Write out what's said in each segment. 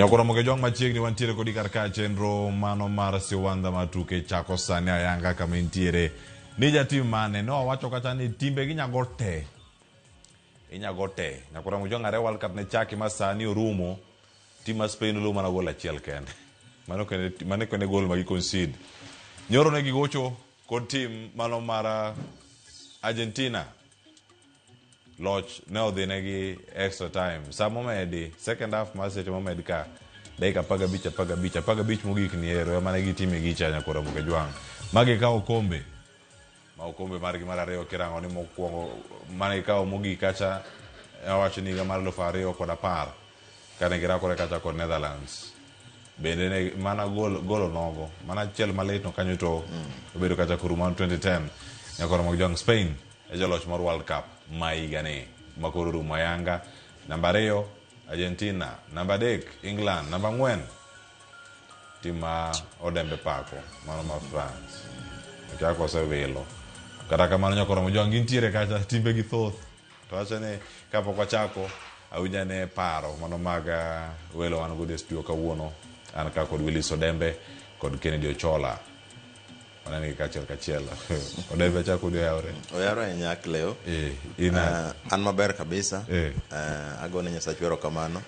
Nyakora moke jong machiegni wantiere kodi karka chenro mano mar siwanda matuke chako sani ayanga kama intiere ni jatim mane no wacho kata ni timbe gi nyagote inyagote nyakora mo jong are World Cup ne chaki masani orumo tim Spain lo mana gol achiel kende mano kene gol magi concede nyoro ne gigocho kod tim mano mar Argentina loch ne odhinegi extra time samo medi second half mar seche momed ka dakika 15 mogik ni ero mane gitime gicha nyakora moke jwang magi kawo kombe ma okombe margi mar ariyo kirango ni mokwongo mane kawo mogik kacha awacho ni ga mar 2010 kane girakore kacha kod Netherlands bende ne mana golo nogo mana achiel malit no kanyo to obedo kacha kuruma 2010 nyakora moke jwang Spain e joloch mar World Cup maigane makoro rumo ayanga namba 2 Argentina namba 3 England namba 4 tima odembe pako mano ma France chako se velo kata kamano nyakoro mo jwangi ntiere kacha timbe gi thoth to achane kapok wachako awinja ne paro mano maga welo wan go studio kawuono an ka kod Willis Odembe kod Kennedy Ochola wanani kachiel odembe chako dio yaore oyaro nyak leo ina an maber kabisa agone nyasachwero kamano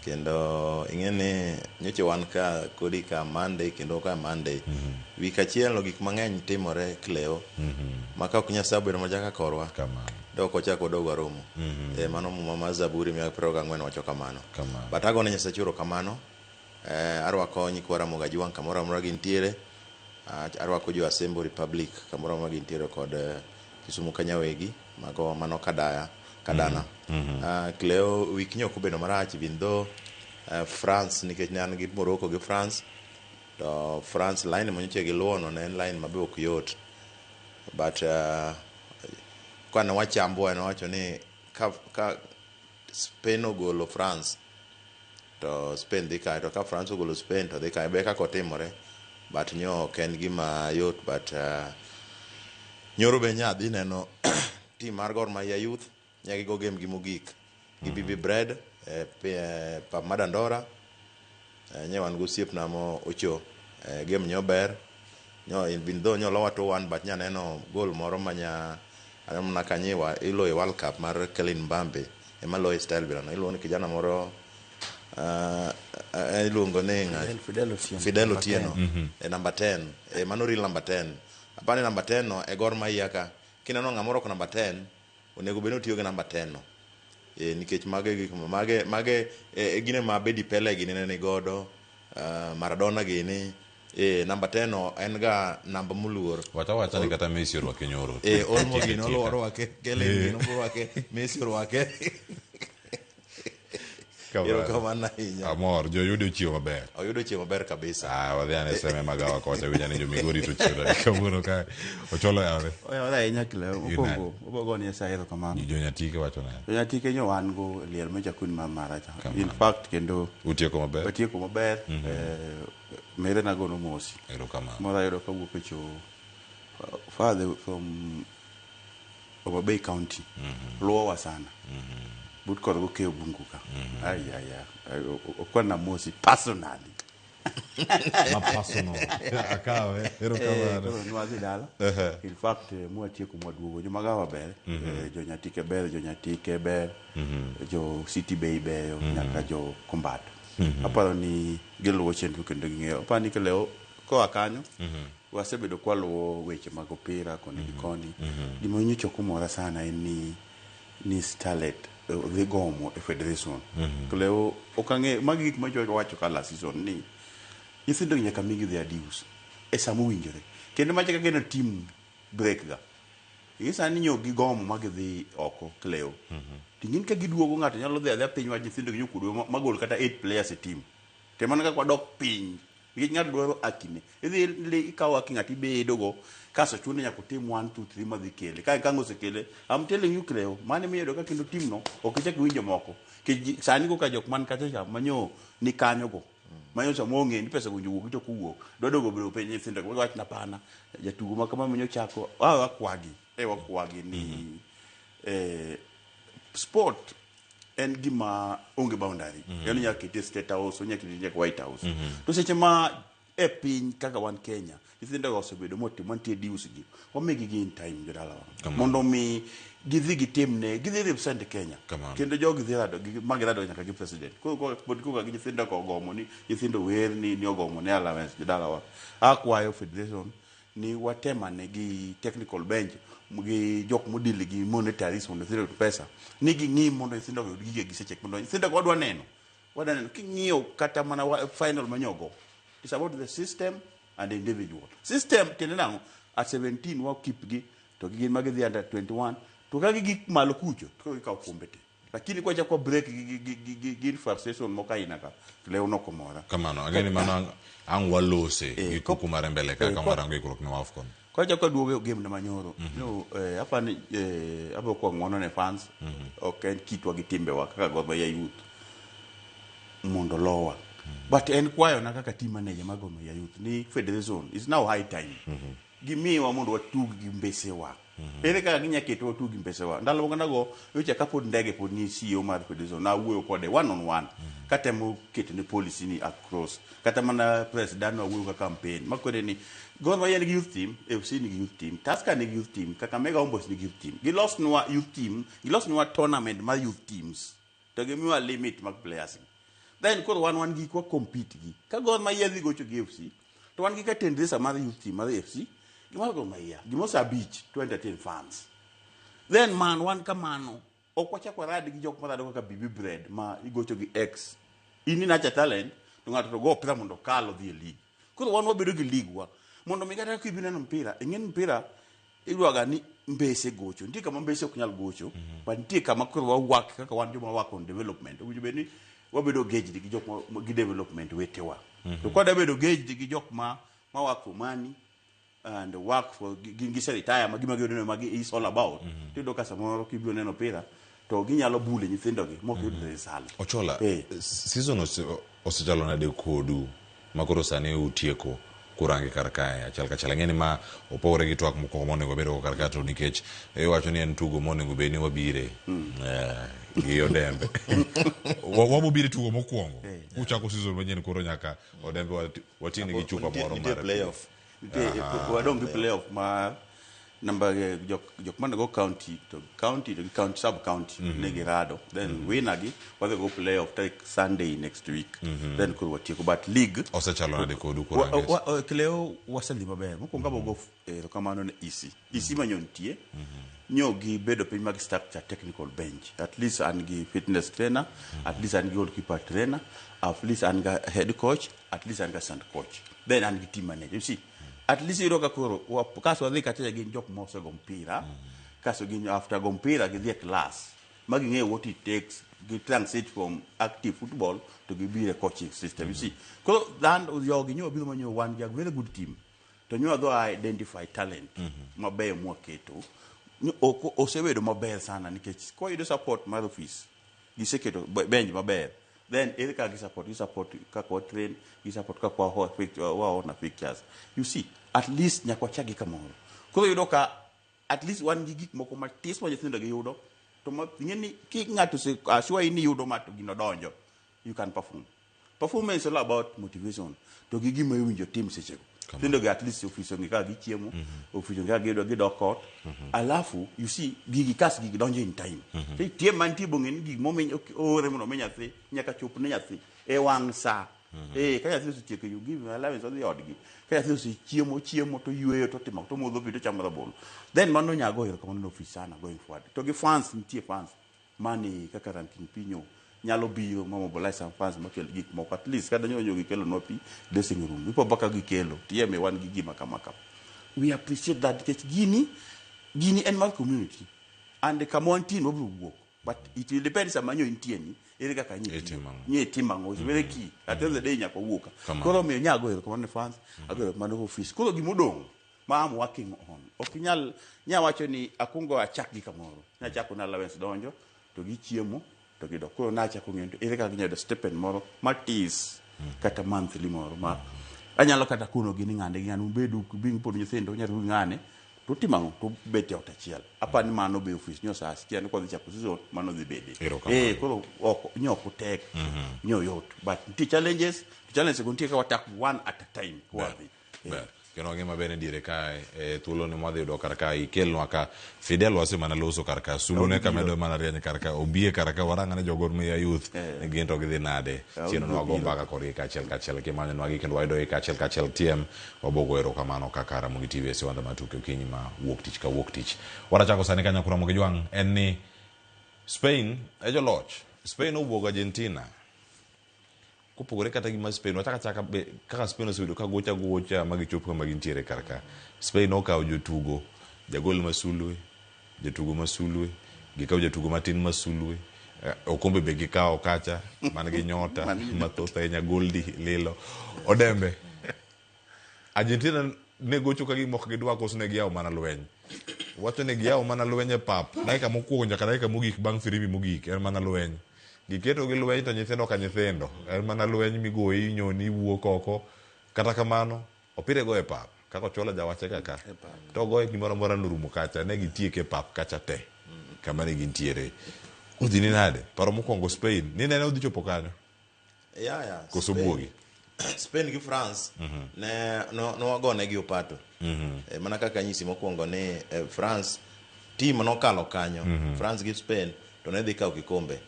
kendo ingene nyoche wan ka kodi ka Monday kendo ka Monday wik achiel gik mang'eny timore kleo maka ok nyasabu ero majaka korwa kamano doko chako dogo romo mano mama Zaburi 124 wacho kamano but agone nyasachwero kamano arwako nyikwara moga jwang kamoro amora gintiere arwako jo Asembo Republic kamoro amora gintiere kod Kisumu Kanyawegi mago mano kadana kleo wik nyoko bedo marach bindo France nikech ne an gi Morocco gi France to France line monyoche gi luono ne line mabe ok yot but kana wachambo en wacho ni ka Spain ogolo France to Spain dhi kae to ka France ogolo Spain to dhi kae be kako timore but nyo ken gima yot but nyoro be nyadhi neno team mar Gor Mahia Youth nyagi go game gi mogik gi BB Bread pa Madandora nyewan go siep namo ocho game nyober nyo in bindo nyo lowa to 1 but nya neno goal moro manya anamna kanyewa ilo e World Cup mar Kelin Mbambe ema loy style bilano ilo ni kijana moro iluongo ne Fidel Otieno number 10 manori number 10 apane number 10 no e Gor Mahia ka kineno ng'amoro ko number 10 onego beno tiyo gi number 10 no nikech mage gine mabedi Pele gine ne godo Maradona gine number 10 no en ga namba muluor wacha ni kata Messi orwake nyoro olmo gino loro wake kele gino orwake Messi orwake Ero kamana hinya. Amor, jo yudo chiwo maber. Oyudo chiwo maber kabisa. Wadhiane seme magawa kocha winya ni jo Migori to chiwo. Kamuno ka Ocholo yaore. Oya inya kile obogo ni sairo kamano. Jo nyatike wacho na. Jo nyatike nyo wan go liel meja kun maracha. In fact kendo utieko maber. Mere na gono mosi. Ero kamano. Mora yoro ka wuok cho father from Obabay County. Luowa sana. But kod go ke bungu ka okwana mosi personally personal akawe ero kamano nwazi dala in fact mu atieko mwaduogo jo magawa ber jo nyatike ber jo City Bay beyo nyaka jo Kombato aparo ni giluwo chenro kendo ging'eyo apani ke leo ko akanyo wasebedo kwaluwo weche mag opira koni gima nyocho kumora sana en ni Starlet the gomo e federation kleo okange magi gik ma jojo wacho kala season ni nyithindo nyaka migi the adius e samu winjore kendo ma chaka geno team break ga isa ni nyo gi gomo magi dhi oko kleo tingin ka giduogo ng'ato nyalo dhi adhi piny wa nyithindo gi nyokudo magol kata 8 players e team te man ka kwadok piny nikech ng'ato dwaro akine idhi ikawo aking'ati bedogo kaso chune nyaka tim 1 2 3 madhi kele ka kango kele am telling you kleo mane miyedo ka kendo team no ok ichak winjo moko ke sani go ka jok man kacha cha manyo ni kanyo go manyo sa monge ni pesa gonjo wuok to kuwuok dodogo biro penye nyithindo go wach na pana jatugo makama manyo chako wakwagi ni sport en gima onge boundary yani nyaka kete state house nyaka kete white house to seche ma e piny kaka wan Kenya nyithindo go osebedo motimo nitie dius gi wamigi gin time jodala mondo mi gidhi gitimne gidhi represent Kenya kendo jogi dhi rado magirado nyaka gi president pod kuka gi nyithindo ko gomo ni nyithindo wer ni ogomo ne allowance jodala wa akwayo federation ni watemane gi technical bench gi jok modili gi monetaries mondo thiro pesa ni gi ng'i mondo nyithindo yud gige gi seche mondo nyithindo go wadwa neno king'iyo kata mana final manyogo. It's about the system and the individual. System tiende nango at 17 wa keep gi to gi magi dhi under 21 to ka gi malo kucho to ka kumbete lakini kwa cha kwa break gi infrastructure moka inaka leo no komora kamano ageni mana angwalose gi kukumare mbele kaka marango ikurok ni wafcon kwa cha kwa duoge game na manyoro no hapa ni hapo kwa ngono ne fans okay kitwa gitimbe wa kaka Gor ya youth mondo lowa but en kwayo na kaka team manager mag Gor ya youth ni federation is now high time gimi wa mondo watug gi mbese wa ere ka ginya keto watug gi mbese wa ndalo nganago yocha kapod ndege pod ni CEO mar federation na wuoyo kode one on one kata mo keto ni policy ni across kata mana president wa wuoyo ka campaign makore ni Gor Mahia ni youth team FC ni youth team Tusker ni youth team Kakamega Homeboyz ni youth team gilos nwa youth team gilos nwa tournament ma youth teams to gimiwa limit mag players then koro wan gi ko compete gi ka Gor Mahia dhi gocho gi FC to wan gi ka tendresa mar youth team mar FC gima Gor Mahia gimosa beach to entertain fans then man wan kamano okwacha kwa rad gi jok marado ka BB Bread ma igocho gi X ini na cha talent to ngato to go pira mondo kalo dhi league koro wan wabedo gi league wa mondo migata kibina no mpira ingen mpira irwaga ni mbese gocho ndika ma mbese okunyal gocho but ndika ma koro wa work kaka wan joma work on development ujue beni wabedo gauge gi jok ma gi development wetewa to kwa bedo gauge gi jok ma work for money and work for gi retire ma gima giyodo ma is all about tido ka samoro kibio neno pira to ginyalo bule nyithindo gi moko yud result Ochola season osechalo na de kodu makoro sane utieko kurangi karkae achal kachala ngeni ma opore gi twak moko monego bedo karka to nikech wacho ni en tugo monego be ni wabire gi Odembe wabire tugo mokwongo uchako season manyien koro nyaka Odembe watini gi chupa moro mar playoff wadong gi playoff ma number jok man go county to county sub county negirado then winner gi whether go playoff take Sunday next week then kuro watieko but league osechalo na de kodu kurangi kleo wasali maber mokonga bogo kamano ne isi manyontie nyogi bedo piny mag structure technical bench at least an gi fitness trainer at least an gi goalkeeper trainer at least an ga head coach at least an ga assistant coach then an gi team manager you see at least iroka koro kaso adhi kacha gin jok mose go mpira kaso gin after go mpira gi dhie class magi ng'e what it takes gi transit from active football to gi be a coaching system you see koro dan yogi nyo bilo manyo one jag very good team to nyo do identify talent maber mwaketo osebedo maber sana nikech ko yudo support mar office giseketo bench maber then erika gi support ka ko train gi support ka kwa wa na pictures you see at least nyakwa chagi kamoro koro yudo ka at least wan gi gik moko matis ma nyithindo gi yudo to ngeni ki ngato se ashwa ini yudo ma to gino donjo you can performance is all about motivation to gi gima winjo team seche tindo gi at least office ngi ka gi chiemo office ngi ga gi dokot alafu you see gigi kas gigi donjo in time tie man ti bongen gigi momen ore mono menya thi nyaka chup ne nyathi e wang sa ka nyathi otieko you give allowance odhi odgi ka nyathi osi chiemo to yueyo to timo to modho bito chamo rabolo then mano nyago ero kamano office sana going forward to gi fans nitie fans mani kaka ranking pinyo nyalo biro ma mobilize some fans makel gik moko at least kada nyonyo gikelo no pi dressing room ipo baka gikelo tieme wan gi gima kama we appreciate that that gini en mal community and the common team obru work but it will depend some manyo intieni ere kaka nyi timango is very key at the end of the day nyako wuka koro me nyago ero common fans agoro mano office koro gimodong ma am working on okinyal nyawacho ni akungo achak gi kamoro nyachako na allowance donjo to gi chiemo to gido ko na cha kungento ere ka ginyado stipend moro matis kata monthly moro ma anyalo kata kuno gini ngane nganu bedu bing pod nyithindo nyaru ngane to timango to bet ot achiel apani mano be office nyo saa sikia ni kwadhi chako season mano dhi bede koro ok nyok tek nyo yot but nitie challenges go nitie ka watak one at a time kwadhi keno ngima bene diere ka thuolo ni mwadhi yudo karka ikelnwa ka Fidel wase mana loso karka sulone ka medo mana rieny karka obie karka waranga ne jogor Meya Youth ne ginto gidhi nade chino no agomba ka kori ka chel kimanyo no agi kendo waido ka chel tiem wabogo ero kamano kaka Ramogi TV Wanda Matuke okinyi ma wuok tich warachako sani kanya kura Ramogi Jwang en ni Spain joloch Spain obwogo Argentina kupogore kata gima Spain wachaka kaka Spain osebedo ka gocha magichopo kama gintiere karka Spain okawo jotugo jagol masulwe jatugo masulwe gikawo jatugo matin masulwe okombe be gikawo kacha man gi nyota mathoth ahinya Goldi Lilo Odembe Argentina ne gocho ka gimok gidwa koso ne giyawo mana lweny wacho ne giyawo mana lweny e pap dakika mokwongo nyaka dakika mogik bang' firimbi mogik en mana lweny giketo gi lweny to nyithindo ka nyithindo en mana lweny migoyi nyoni wuok oko kata kamano opire go e pap kako chola jawache kaka to goye gimoro mora norumo kacha ne gitieke pap kacha te kama ne gintiere udhi ni nade paro mokwongo Spain ni nene udhi chopo kanyo koso buogi Spain gi France ne no wagone gi opato mana kaka nyisi mokwongo ni France team no kalo kanyo France gi Spain to ne dhi kawo kikombe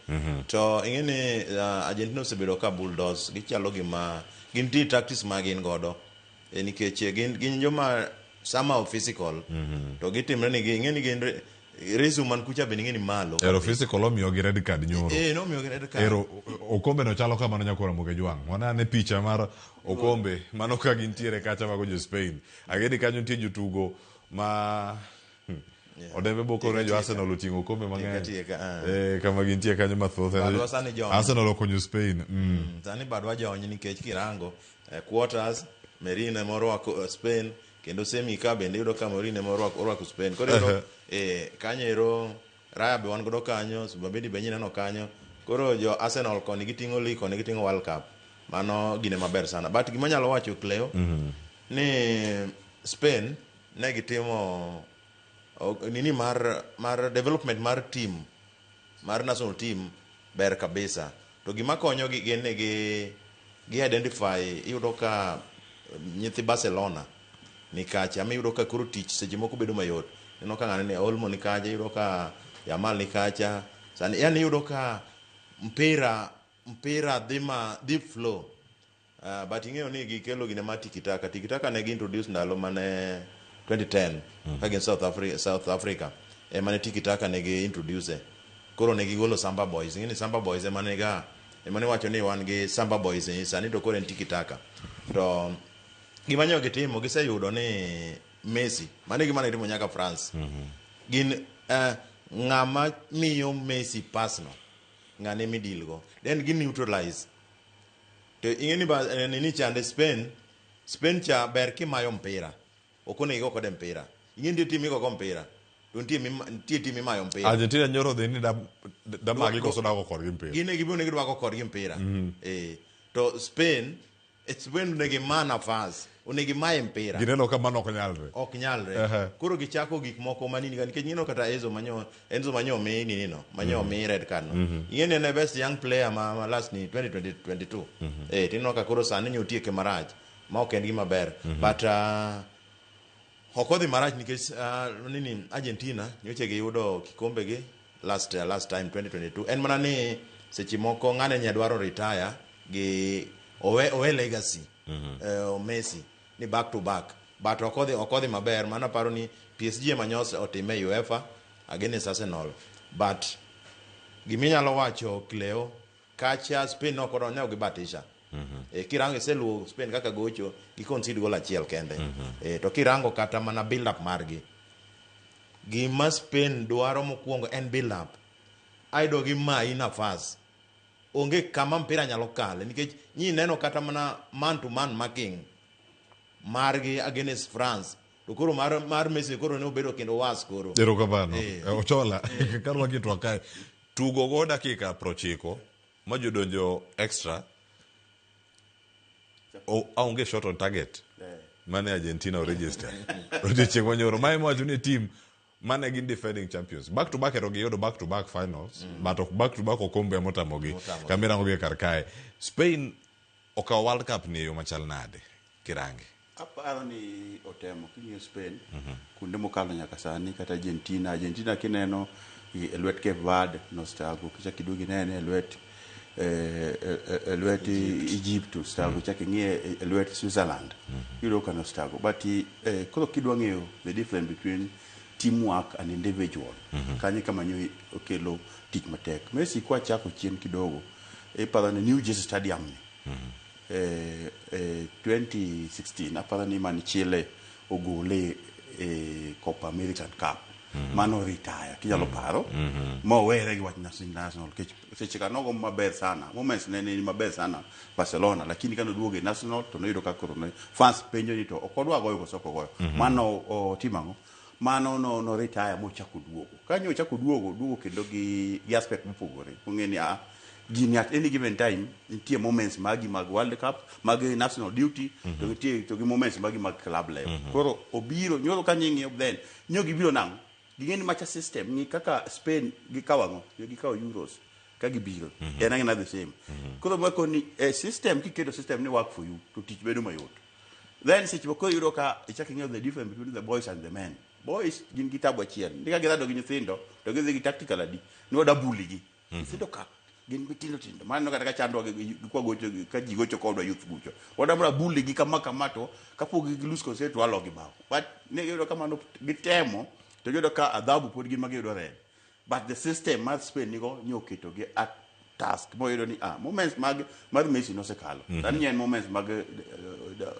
to ing'eni Argentina osebedo ka bulldoze gichalo gima gin ti tactics ma gin godo nikech gin joma somehow physical to gitimre ni ing'eni gin resume man kucha bende ing'eni malo ero physical omiyo gi red card nyoro nomiyo gi red card ero okombe no chalo kamano nyakora Ramogi Jwang wanane picha mar okombe mano ka gintiere kacha mago jo Spain agedi kanyo nitie jotugo ma Odembe boko ne jo Arsenal oting'o kombe mang'eny kama gintie kanyo mathoth Arsenal okonyo Spain sani badwa jony nikech kirango quarters Merino morwako Spain kendo semi ka bende yudo ka Merino morwako Spain koro kanyo ero Raya be wan godo kanyo Subabedi be nyineno kanyo koro jo Arsenal koni giting'o league koni giting'o World Cup mano gine maber sana but gima nyalo wacho Cleo ni Spain ne gitimo nini mar development mar team mar national team ber kabisa to gima konyo gi gene gi identify iyudo ka nyithi Barcelona nikacha iyudo ka koro tich seche moko bedo mayot neno ka ng'ane ni Olmo nikacha iyudo ka Yamal nikacha sani yani iyudo ka mpira dhi flow but ing'eyo ni gikelo gine ma tikitaka ne gi introduce ndalo mane 2010 against South Africa mane tikitaka ne gi introduce koro ne gigolo Samba Boys ng'eni Samba Boys mane wacho ni wan gi Samba Boys sani to koro en tikitaka to gima nyo gitimo giseyudo ni Messi mane gima ne timo nyaka France gin ng'ama miyo Messi pasno ng'ane midilgo then gin neutralize to ing'eni ni chande Spain cha ber kimayo mpira okone igo kode mpira ing'eni timi go mpira to nitie timi mayo mpira Argentina nyoro dhi ni da magi koso dago korgi mpira gine gibiro ne gidwako korgi mpira to Spain ne gimana fast onegi maye mpira gineno ka mano ok nyalre koro gichako gik moko manini nikech ngino kata Enzo Manyo mi nino Manyo mi red card no ing'eni ne best young player ma last ni 2022 tino ka koro sani nyotieke marach ma ok en gima ber but okodhi marach nikech nini Argentina nyoche giyudo kikombe gi last time 2022 en mana ni seche moko ng'ane nyadwaro retire gi owe legacy Messi ni back to back but okodhi maber mana paro ni PSG manyos otime UEFA against Arsenal but giminyalo wacho Cleo kacha Spain okoro nyago gibatisha kirango seluo Spain kaka gocho gi concede goal achiel kende to kirango kata mana build up margi gima Spain dwaro mokwongo en build up aido gi mai nafas onge kama mpira nyalo kale nikech nyi neno kata mana man to man marking margi against France to koro mar Messi koro ne obedo kendo was koro ero kabano ochola karwa kitwa kae tugo go dakika 90 majodonjo extra aonge shot on target mane Argentina register odiochieng' manyoro mae mowacho ni team mane gin defending champions back to back ero giyudo back to back finals but ok back to back okombe motamogi kamirango kar kae. Spain okawo world cup ni yo machal nade kirange? Aparo ni otemo kinyo Spain kunde mokalo nyaka sani kata Argentina kineno e lwet Cape Verde nostago kicha kidugi nene e lwet Egypt stago chaki ng'ie e lwet Switzerland yudo ka nostago but koro kidwa ng'eyo the difference between teamwork and individual kanye kama nyo okelo tich matek. Messi kwa chako chien kidogo paro ni New Jersey Stadium ni 2016 aparo ni man Chile ogole Copa American Cup mano retire kinyalo paro mo were gi wach national seche kanogo maber sana moments ne ni maber sana Barcelona lakini kano duoge national to noyudo ka koro ne fans penjo ni to okodwa goyo kosoko goyo mano timango mano no retire mo chako duogo kanyo chako duogo kendo gi aspect mopogore ungeni gini at any given time nitie moments magi mag World Cup magi national duty to nitie to gi moments magi mag club level koro obiro nyoro kanyingi then nyogi biro nango gingeni match system ni kaka Spain gikawango gikawo Euros ka gibiro na the same koro mako ni system kikedo system ni work for you to teach bedo mayot then sichi boko yuro ka checking out the difference between the boys and the men. Boys gin gitabu achiel ndika gidado gi nyithindo to gidhi gi tactical adi ni oda bully gi nyithindo ka gin mitindo tindo mano kata ka chandwa kwa gocho ka ji gocho kodwa youth bucho wadamra bully gi kama to kapok gi lose concert walo gi bawo but ne yudo kama no gitemo to yudo ka adhabu pod gin magiyudo red but the system mar Spain nigo nyoketo gi at task mo yudo ni moments mag Messi no sekalo tani nyen moments mag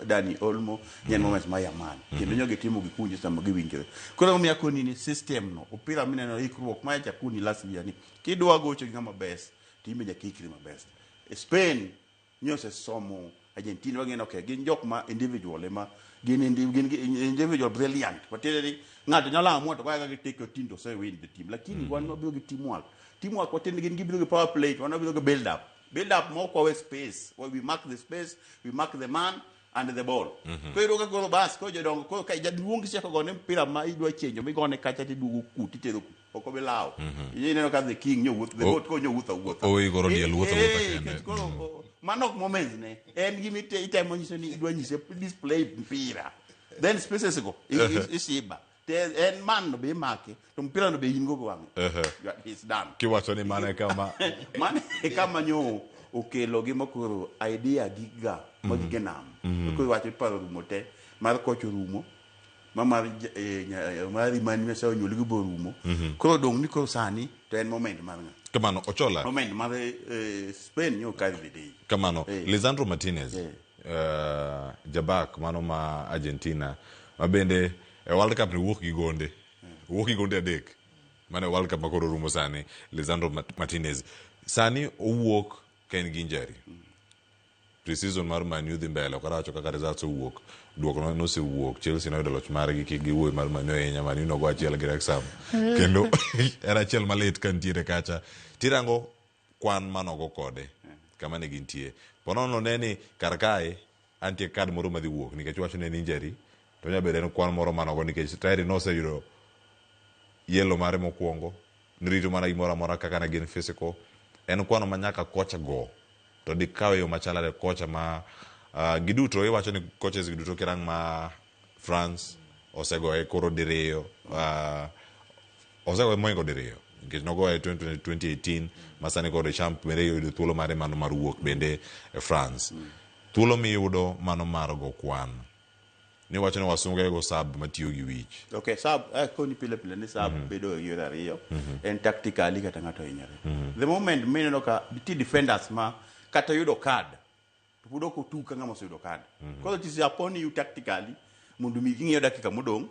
Dani Olmo nyen moments ma Yaman kendo nyoge timo gi kunje sama giwinjore koro mi akoni ni system no opira mineno ikruok ma cha kuni last year ni kidwa gocho gi kama best time ja kikri ma best Spain nyose somo Argentina wageno okay gin jok ma individual ma gin individual brilliant pateli ngato nyala amua to kaya ga take tindo so win the team lakini wan no bi teamwork watende gin gibiro gi power play wan no bi build up more kwa space where we mark the space we mark the man and the ball ko iro ka golo bas ko jodongo ko ka jaduong si ko gone mpira ma idwa chenjo mi gone kacha ti dugu kuti tero ko be lao yineno ka the king nyo the boat ko nyo wuotho o igoro diel wuotho kende manok moments ne en gimite itemo nyiso ni idwa nyise display mpira then spaces go isiba en man no be make to mpira no be hingo wange is done kiwacho ni mane kama nyo okelo gi makoro idea giga magigenam ko wacho paro rumo te mar kocho rumo mari mani mesa nyoli go borumo ko dong ni ko sani to en moment mar kamano Ochola moment mar Spain nyo kari bidei kamano Lisandro Martinez jabak mano ma Argentina mabende World Cup ni wuok gi gonde adek mane World Cup makoro rumo sani Lisandro Martinez sani owuok ken ginjari pre-season mar Man U dhi mbele okaracho kaka results owuok duoko no se wuok Chelsea no loch margi gi wuoy mar Man U enya Man U no go achiel gi Wrexham kendo era achiel malit kantiere kacha tirango kwan manogo kode kama ne gintie ponono neni karkae antie kad moro madhi wuok nikech wacho ne injury to nyabere en kwan moro manogo nikech tayari no se yudo yellow mare mokwongo nirito mana gimoro amora kaka na gin physical en kwano manyaka kocha go to dikawe yo machalare kocha ma giduto iwacho ni coaches giduto kirang ma France osego e koro diriyo osego moingo diriyo nikech nogo e 2018 masani koro champ mere yudo thuolo mare mano mar wuok bende France thuolo miyudo mano mar go kwan ni wacho ni wasunge go sub matiyo gi wich okay sub ko ni pile ni sub bedo yora riyo en tactically kata ngato inyare the moment meneno ka the defenders ma kata yudo card to pudo ko tuka ngama yudo card ko it is upon you tactically mundu mi ngiyo dakika modong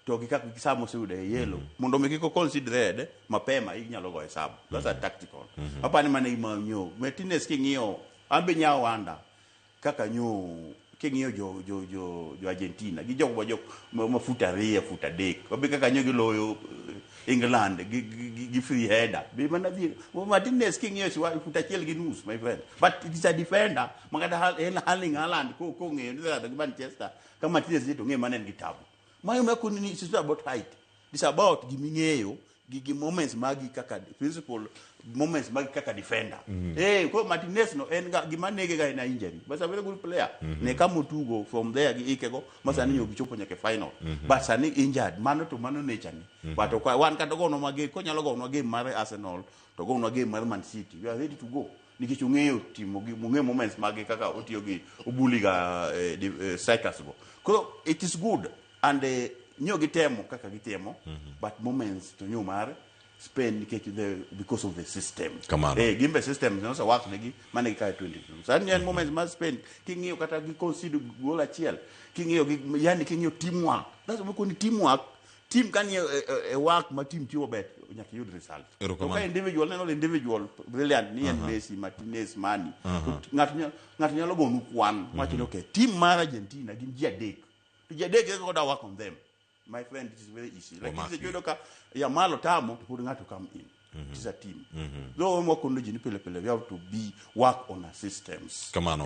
to gikaka kisamo yudo yellow mundu mi ko consider red mapema inyalo go sub that's a tactical apani mane manyo Martinez kingiyo ambe nyawo anda kaka nyo king'iyo jo Argentina gi jogo ma fut ariyo fut adek wabe kaka nyo giloyo England gi free header be mana dhi Martinez king'iyo fut achiel gi nus my friend, but it is a defender makata Erling Haaland ko ng'eyo ni gi Manchester ka Martinez to ng'e manen gi tabu mayo ma kunni is about height, it's about giming'eyo gi moments magi kaka principal moments magi kaka defender. Ko Martinez no en gima nege ga na injury but a very good player. Ne kama tugo from there gi ikego masani yo gichopo nyaka final but sani injured mano to mano nature ni but wan kata gono mage ko nyalo gono game mar Arsenal to gono game mar Man City, we are ready to go nikech ung'eyo timo gi ung'eyo moments mage kaka otiyo gi obuliga strikers go. So it is good and nyo gitemo kaka gitemo but moments to nyo mar Spain because of the system. Gimbe system no sa work negi mane ka 22 sa nyen moments mar Spain king'iyo kata gi concede goal achiel king'iyo yani king'iyo teamwork, that's what we teamwork. Team kan a work ma team tiyo bet nyaka yud result. Okay, individual no individual brilliant ni en Messi, Martinez, Mane ngat nyalo gonu kwan wacho okay team mar Argentina gin ji adek to ji adek go da work on them. My friend, it is very easy. Like this, you look at Yamalo Tamo to put to come in. It is a team. Though we have to work on our systems. Come on.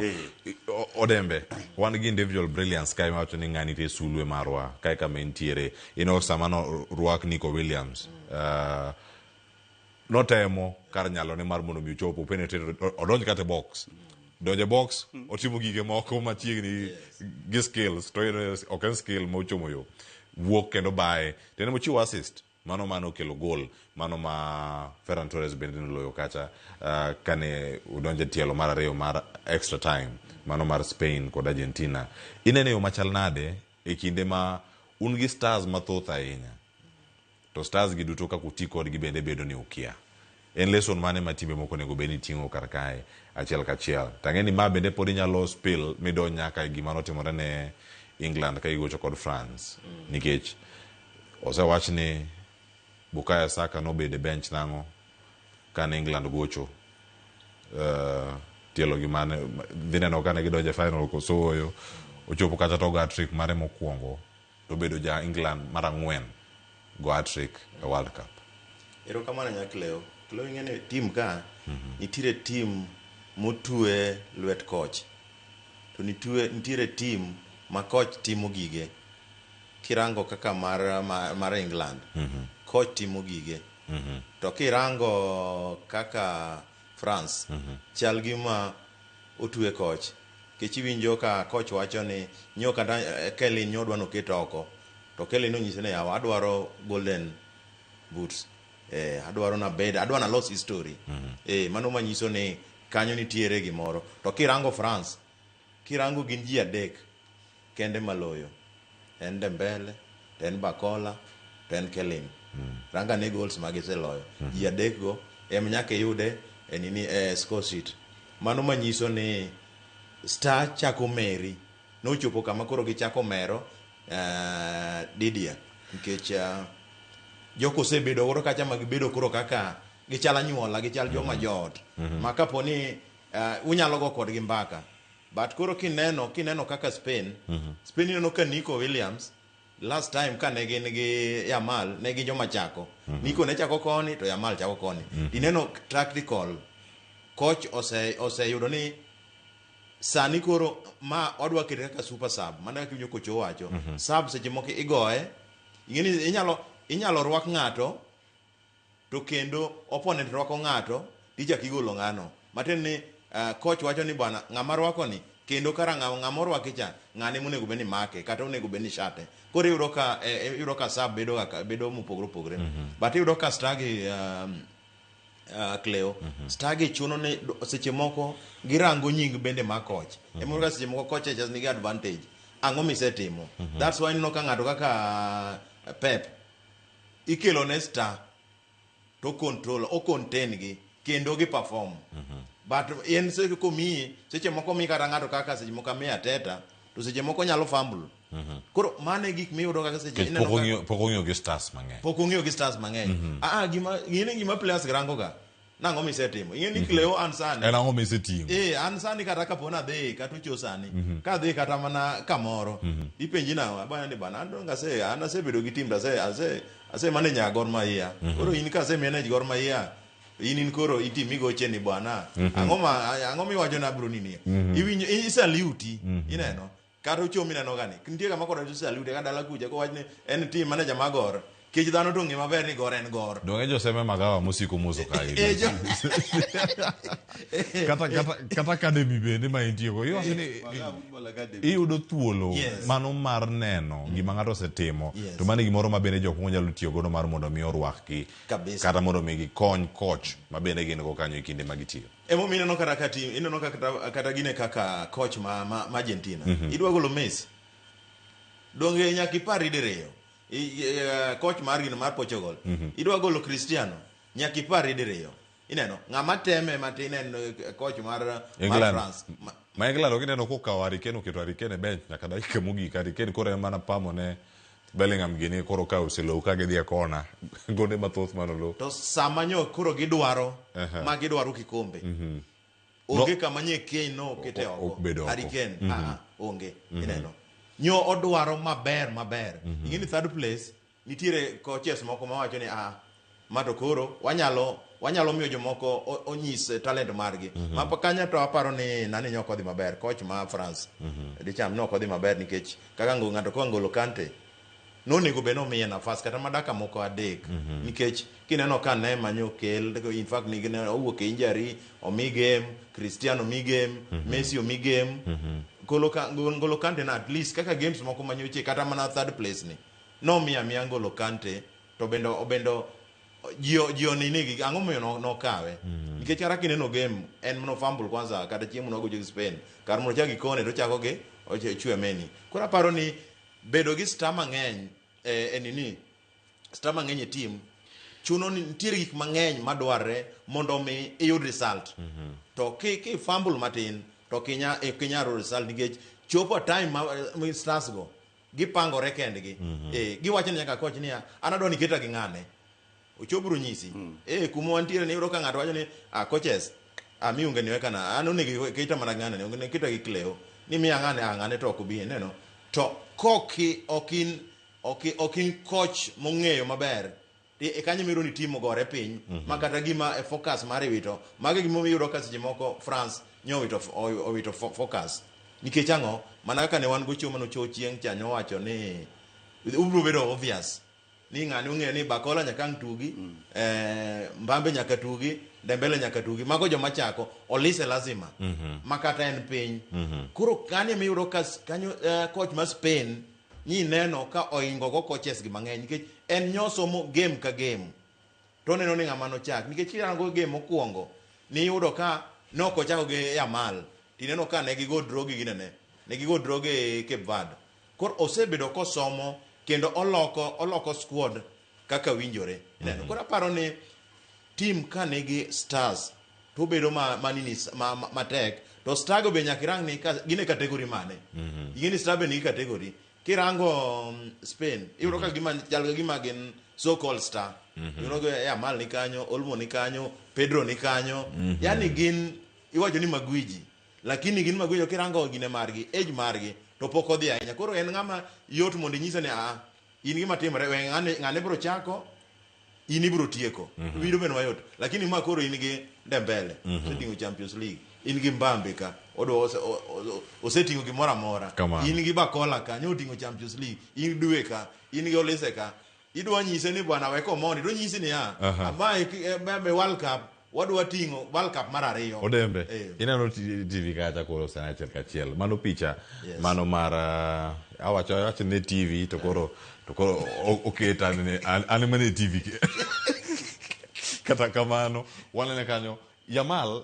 Odembe, one individual brilliance came out in Ngani Sulu Marwa, Kaika Mentiere, Samano Ruak Nico Williams. No temo, Carnalo, Nemarmono Muchopo penetrated or don't get a box. Doja box, or Chimugi Moko Machini, get skills, trainers, or can skill Mochomoyo. Walk kendo by tena mochiwo assist mano kelo goal mano ma Ferran Torres bendino loyo kacha kane udonje tielo mar ariyo mar extra time mano mar Spain kod Argentina. Inene yo machal nade e kinde ma un gi stars mathoth ahinya to stars gi duto ka kuti kod gi bende bedo ni ukia en lesson mane ma timbe moko nego beni tingo kar kae achiel kachiel tangeni ma bende pod inyalo spill midon nyaka gima notimore ne England ka igocho kod France nikech osewach ni Bukayo Saka no bede bench nango kan England gocho tielo gi mane dhineno kane gidonje final ko soyo ochopo kata to hat-trick mare mokwongo to bedo ja England mar 4 go hat-trick e World Cup. Erokamano nyakleo ing'ene team ka nitiere team motue lwet coach to nitiere team ma coach timo gige kirango kaka mar England coach timo gige to kirango kaka France chal gima otue coach kichiwinjo ka coach wacho ni nyo kata Kelly nyodwa no keto oko to Kelly no nyise ne yawa adwaro golden boots adwaro na bed adwaro na lost history mano manyiso ni kanyo nitiere gimoro to kirango France kirango gin ji adek kende maloyo en Dembele, en Bakola, en Kelim. Ranga ne goals magiseloyo. Ji adek go nyaka yude nini score sheet. Mano manyiso ni star chako meri no chopo kama koro gichako mero Didier nikech joko sebedo oro kacha magibedo koro kaka gichala nyuola gichal joma jot ma kaponi unyalo go kodgi mbaka. But koro kineno kaka Spain ineno ka Nico Williams last time ka ne gin gi Yamal ne gi joma chako Nico ne chako koni to Yamal chako koni ineno tactical coach oseyudo ni sani koro ma odwa kete kaka super sub mana kinyo coach owacho sub seche moko igoe ingeni inyalo rwak ng'ato to kendo opponent rwako ng'ato tija kigolo ng'ano maten ni coach wacho ni bwana ng'ama rwako ni kendo kara ng'ama rwako cha ng'ane monego beni make kata onego beni shate koro yudo ka sub bedo mopogore but yudo ka stagi Cleo stagi chuno ne seche moko girango nying bende ma coach emoro ka seche moko coach just nigi advantage ang'o misetimo that's why no ka ng'ato kaka Pep ikelo ne star to control o contain gi kendo gi perform but en seche komi seche moko mi kata ng'ato kaka seche moko mi Ateta to seche moko nyalo fumble koro mane gik miyudo kaka seche pokong'yo gi stars mang'eny gima players grango ga nang'o misetimo ing'e ni Cleo an sani en ang'o misetimo an sani kata kapona adhi kata ocho sani kadhi kata mana kamoro ipenji nang'o bana ni bana an asebedo gi tim ase manage Gor Mahia koro in kase manage Gor Mahia in koro itimi goche ni bwana ang'o miwacho na bro nini iwinjo isaluti ineno kata ochomi neno gani nitie kama kodo saluti ka dala kuja ko wachni en team manager magor kech dhano to ng'e maber ni Gor en Gor donge Joseme Magawa mosiko muso kai kata academy bende ma intiego iyudo thuolo mano mar neno gima ng'ato osetimo to mano gimoro ma bende jok nyalo tiyo godo mar mondo mi orwakgi kata mondo mi gikony coach ma bende gin go kanyo e kinde ma gitiyo emomiyo ineno kata gine kaka coach ma Argentina idwa golo Messi donge nyaka ipar diriyo coach mar gino mar Portugal idwa golo Cristiano nyaka ipar diriyo ineno ng'ama teme matin en coach mar France ma England okineno kokawo Harry Kane oketo Harry Kane e bench nyaka dakika mogik Harry Kane koro en mana pamo ne Bellingham gini koro ka oselo ka gidhi e kona gonde mathoth manolo to sama nyo koro gidwaro ma gidwaro kikombe onge kama nye Kane no kete oko Harry Kane onge ineno nyo odwaro maber ingini third place nitiere coaches moko mawacho ni mato koro wanyalo miyo jomoko onyis talent margi mapa kanya to aparo ni nani nyoko dhi maber coach ma France dicham noko dhi maber nikech kaka ng'ato ko ngolo Kante nonego be nomiye nafas kata madaka moko adek nikech kineno ka ne manyo kel in fact ni gine owuok e injury omi game Cristiano mi game Messi omi game Ngolo Kante na at least kaka games moko manyoche kata mana third place ni no miya Ngolo Kante to bendo jio nini ang'o moyo no kawe nikech kara kineno game en mno fumble kwanza kata chiemo no gojo Spain kar mono chagi kone to chako ge chwe meni kora paro ni bedo gi star mang'eny nini star mang'eny e team chuno ni nitiere gik mang'eny madwarre mondo mi iyud result to ki fumble matin to kinya result nikech chopo time ma stars go gipangore kendgi giwacho ni nyaka coach niya anadwa ni keta gi ng'ane ochobro nyisi kuma wantiere ni yudo ka ng'ato wacho ni coaches mi unge niweka na an onegi keta mana ng'ane ne keta gi Cleo ni miya ng'ane to okubi neno to koki okin coach mong'eyo maber e kanyo miro ni timo gore piny ma kata gima focus mare wito mage gima miyudo ka seche moko France owito focus nikech ang'o mana kaka ne wan gocho manocho chieng' chanyo wacho ni ubro bedo obvious ni ng'ani ung'eyo ni Bakola nyaka tugi Mbambe nyaka tugi Dembele nyaka tugi mago joma chako Olise lazima makata en piny koro kane miyudo ka kanyo coach ma Spain ni neno ka oingo go coaches gi mang'eny nikech en nyosomo game ka game to neno ni ng'ama no chak nikech kirango game mokwongo ni yudo ka noko chako gi Yamal tineno ka ne gigo drogi ginene ne gigo droge Cape Verde kor osebedo kosomo kendo oloko squad kaka winjore neno kor aparo ni team ka nigi stars to bedo manini matek to star go be nyakirang ni gine category mane gini star be ni category kirango Spain iyudo ka gima gin so called star iyudo ga Yamal ni kanyo Olmo ni kanyo Pedro ni kanyo yani gin iwacho ni magwiji lakini gin magwiji kirango gine margi age margi to pok odhi ahinya koro en ng'ama yot mondo nyise ni in gima timore we ng'ane bro chako in ibro tieko wido ben mayot lakini ma koro in gi Dembele oseting'o Champions League in gi Mbambe ka oseting'o gimoro amora in gi Bakola ka nyoting'o Champions League in dwe ka in gi Olise ka idwa nyise ni bwana weko mondi do nyisi ni be World Cup wadwa ting'o World Cup mar ariyo Odembe ineno TV kacha koro sana kachiel mano picha mano mar awacho ne TV to koro oketa ne an mane TV kata kamano wanene kanyo Yamal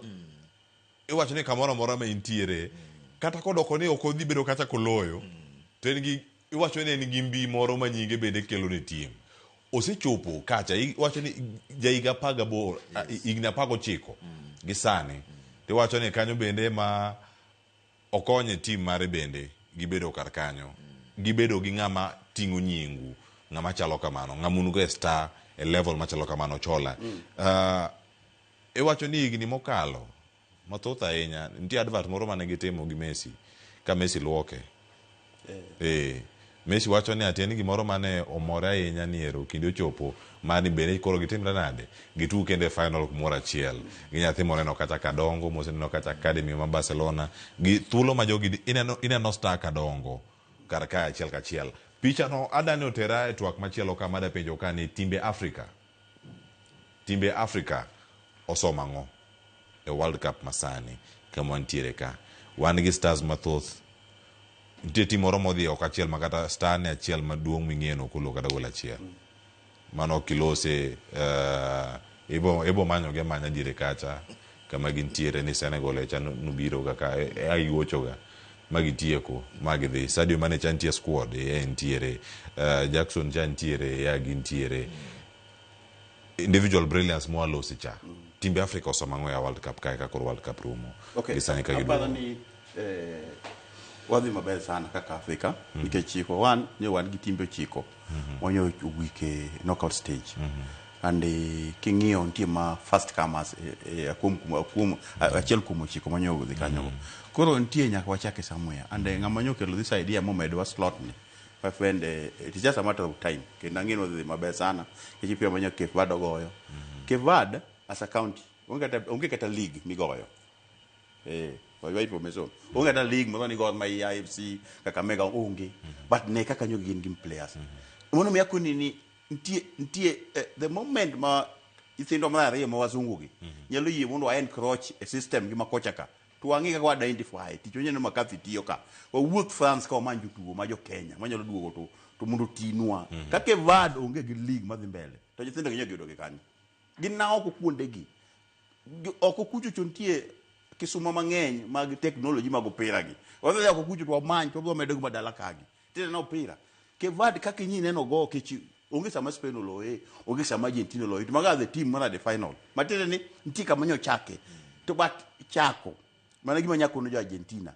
iwacho ni kamoro amora ma intiere kata kodoko ni ok odhi bedo kacha koloyo to en gi iwacho ni en gi mbi moro ma nyinge bende kelo ne team osechopo kacha iwacho ni jaiga paga bo igna pago chiko gisani to iwacho ni kanyo bende ma okonye team mare bende gibedo kar kanyo gibedo gi ng'ama ting'o nyingu ng'ama chalo kamano ng'amunugo star e level machalo kamano chola iwacho ni higni mokalo mathoth ahinya nitie advert moro mane gitimo gi Messi ka Messi luoke Messi wacho ni atieni gimoro mane omore ahinya ni ero kinde ochopo mani bende koro gitimre nade gitu kende final kumoro achiel gi nyathi moneno kata kadongo moseneno kata academy ma Barcelona gi thuolo ma jogi ineno star kadongo kar ka achiel kachiel picha no adani otera e twak machielo ka mada penjo ka ni timbe Afrika osomango e World Cup masani kama ntiere ka wan gi stars mathoth nitie tim moro modhi ok achiel makata star ne achiel maduong' ming'eno kulo kata gol achiel mano kilose ibo manyo ge manya dire kacha kama gintiere ni Senegal echa nubiro kaka ayiwochoga magitieko magidhi Sadio Mane chantie squad ntiere Jackson chantiere ya gintiere individual brilliance mwalosi cha timbe Afrika osomango ya World Cup ka koro World Cup rumo gisani ka gido ni wadhi maber sana kaka Afrika nikech chiko wan gi timbe chiko onyo wike knockout stage and king'io ntie ma first comers akum achiel kumo chiko manyo dhi kanyo koro ntie nyaka wachake somewhere and ng'ama nyo kelo this idea momedwa slot ni my friend it is just a matter of time kendo ng'ino dhi maber sana kichi pia manyo Cape Verde goyo Cape Verde as a county onge kata league migoyo wai po meso onge kata league mo ni god my IFC kaka mega onge but ne kaka nyo gin players mono mi akuni ni ntie the moment ma ithindo mare ma wazungu gi nyalo yie mondo wa encroach a system gi makocha ka to wangi ka identify tichonye no makathi tiyo ka wuok France ka manju tugo ma jo Kenya manyalo duogo to mondo tinwa kake vad onge gi league madhi mbele to nyithindo gi nyogi doge kanyo ginawo ko kuonde gi oko kucho chontie kisuma mang'eny mag technology mag opira gi wadhi oko kucho to manj to bo medo badala kagi tena opira ke vad kake nyi neno go kichi onge sama Spain oloe onge sama Argentina oloe to maga the team mana the final matene ni nti kama nyo chake to but chako mana gima nyako no jo Argentina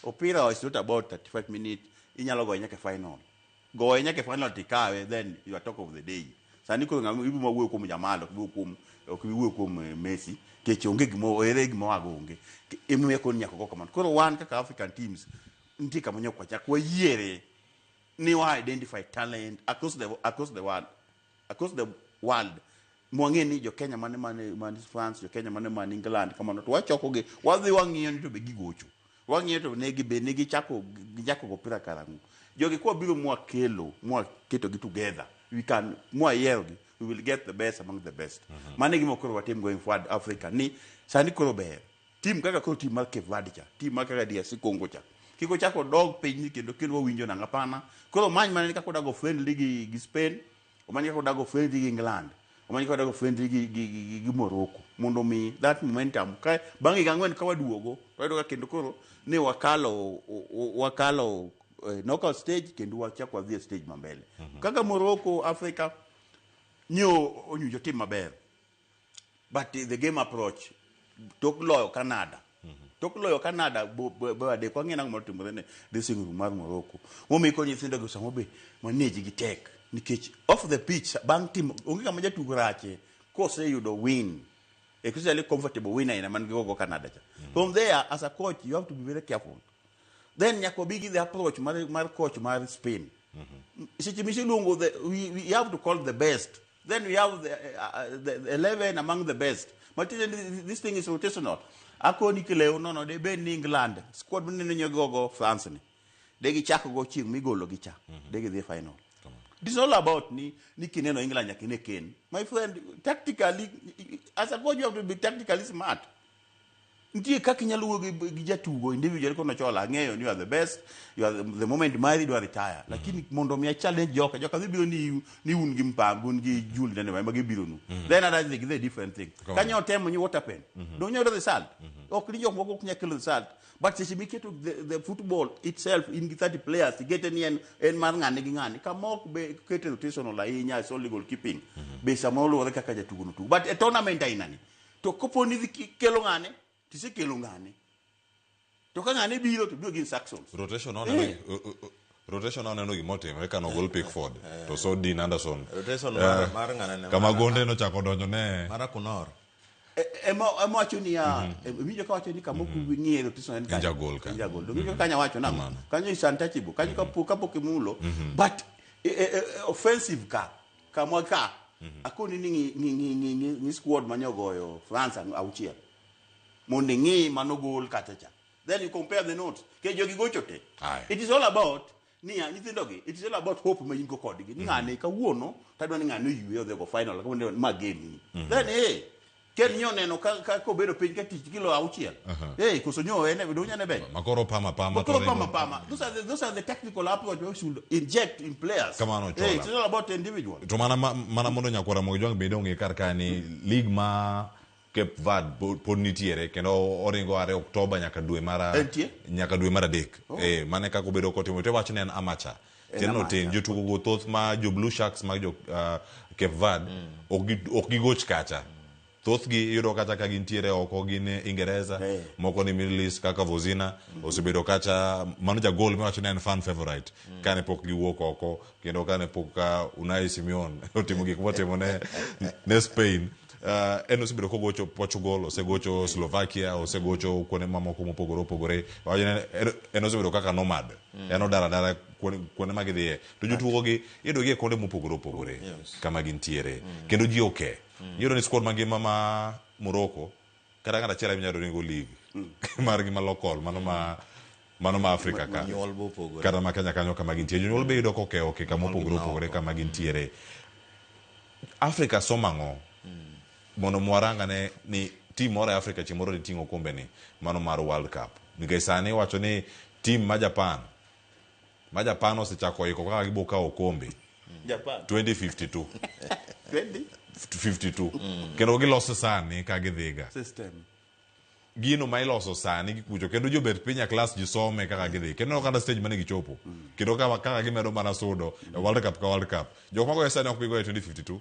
opira is not about 35 minutes inyalo go nyake final tikawe then you are talk of the day sani ko ngam ibu mawuo kuom Jamalo kuom kuom Messi keche onge gimo ere gimo agonge emwe ko nyako go kamano koro wan kaka African teams nti kama nyo kwa chako yiere ni wa identify talent across the world mwangeni jo Kenya mane France jo Kenya mane England kama no to wachoko ge wadhi wang'iyo ni to be gigocho wang'iyo to negi chako go pira karangu jogi kwa biro mwa keto gi together we will get the best among the best mane gimo koro watim going forward Africa ni sani koro ber team kaka koro team mar Cape Verde cha team mar kaka DRC Congo cha kiko chako dog page ni kendo winjo na ngapana koro many mane kako dago friendly gi Spain omanye kako dago friendly gi England omanye kako dago friendly gi Morocco mondo mi that momentum kai bangi gangwen ka waduogo to edo ka kendo koro ne wakalo knockout stage kendo wachako wadhi stage mambele kaka Morocco Africa nyo onyujo team maber but the game approach tokloyo Canada bade kwa ngina ngomoro timore ne dressing room mar Morocco momi ko nyithindo go samo be manage gi tek nikech off the pitch bang team onge kama jatugo rache ko se yudo win especially comfortable winner ina man go Canada cha from there as a coach you have to be very careful then nyako bigi the approach mar coach mar Spain sichimishi lungo we have to call the best then we have the 11 among the best but this thing is rotational akoni kileo no de ben England squad mene nyogogo France ni de gi chako go chieng migolo gi cha de gi the final this is all about ni kineno England yakine ken my friend tactically as a coach you have to be tactically smart ntie kakinyalo gi jatugo individual kono chola ng'eyo ni you are the best you are the moment married you are retire lakini mondo mi challenge joka dhi biro ni un gi mpango un gi jul ne ma gi biro nu then other thing is a different thing kanyo temo ni what happen don't know the result ok ni jok moko kunya kill result but she make it the football itself in 30 players to get any en mar ngane gi ngane kamok be kete rotation la inya so legal keeping be samolo re kaka jatugo nu but a tournament ainani to koponi kelo ngane tisekelo ngane to ka ngane biro to biro gin Saxons rotation on no gimote me kano gol Pickford to so Dean Anderson rotation mar ngane kama gonde no chako donjo ne mara kunor ema wacho ni winjo ka wacho ni kama ng'ero tiso en jagol ka jagol winjo kanya wacho na kanyo is untouchable kanyo kapok imulo but offensive kama ka akoni ni squad manyogoyo France auchiel mondo ng'i manogol kata cha then you compare the notes ke jogi gocho te it is all about nyithindogi it is all about hope ma in go kodgi ni ng'ane kawuono tadwa ni ng'ane yue odhi go final kama ma game then ken nyo neno ka kobedo piny ka tich kilo auchiel koso nyo ene vidunya ne be makoro pama those are the technical approach we should inject in players it's all about individual to mana mondo nyakwara mo jwang bende onge kar kani league ma Cape Verde pod nitiere kendo oringo are Oktoba nyaka dwe mar adek mane kako bedo kotimo to wachne en amateur teno ten jotugo go thoth ma jo Blue Sharks ma jo Cape Verde ok gigoch kacha thoth gi yudo kata ka gintiere oko gin Ingereza moko ni Middle East kaka Vozina osebedo kacha mano jagol ma wachne en fan favorite kane pok giwuok oko kendo kane pok Unai Simon otimo gik motimo ne Spain en osebedo kogocho Portugal osegocho Slovakia osegocho kuonde mamoko mopogore en osebedo kaka nomad en odara kuonde ma gidhiye to jotugo gi yudo gi kuonde mopogore kama gintiere kendo ji oke yudo ni squad mangima ma Morocco kata ng'ata achiel minyalo ringo league margi ma local mano ma Africa ka kata ma Kenya kanyo kama gintiere jonyuol be yudo koke kama opogore kama gintiere Africa somang'o mondo mwaranga ni team moro e Africa chimoro ni tingo kombe ni mano mar World Cup nikech sani wacho ni team ma Japan osechako iko kaka giboka okombe Japan 2052 kendo giloso sani ka gidhiga system gino ma iloso sani gikucho kendo jobet pinya class jisome kaka gidhi kendo kata stage mane gichopo kendo kaka gimedo mana sudo World Cup jok mago sani ok bigo e 2052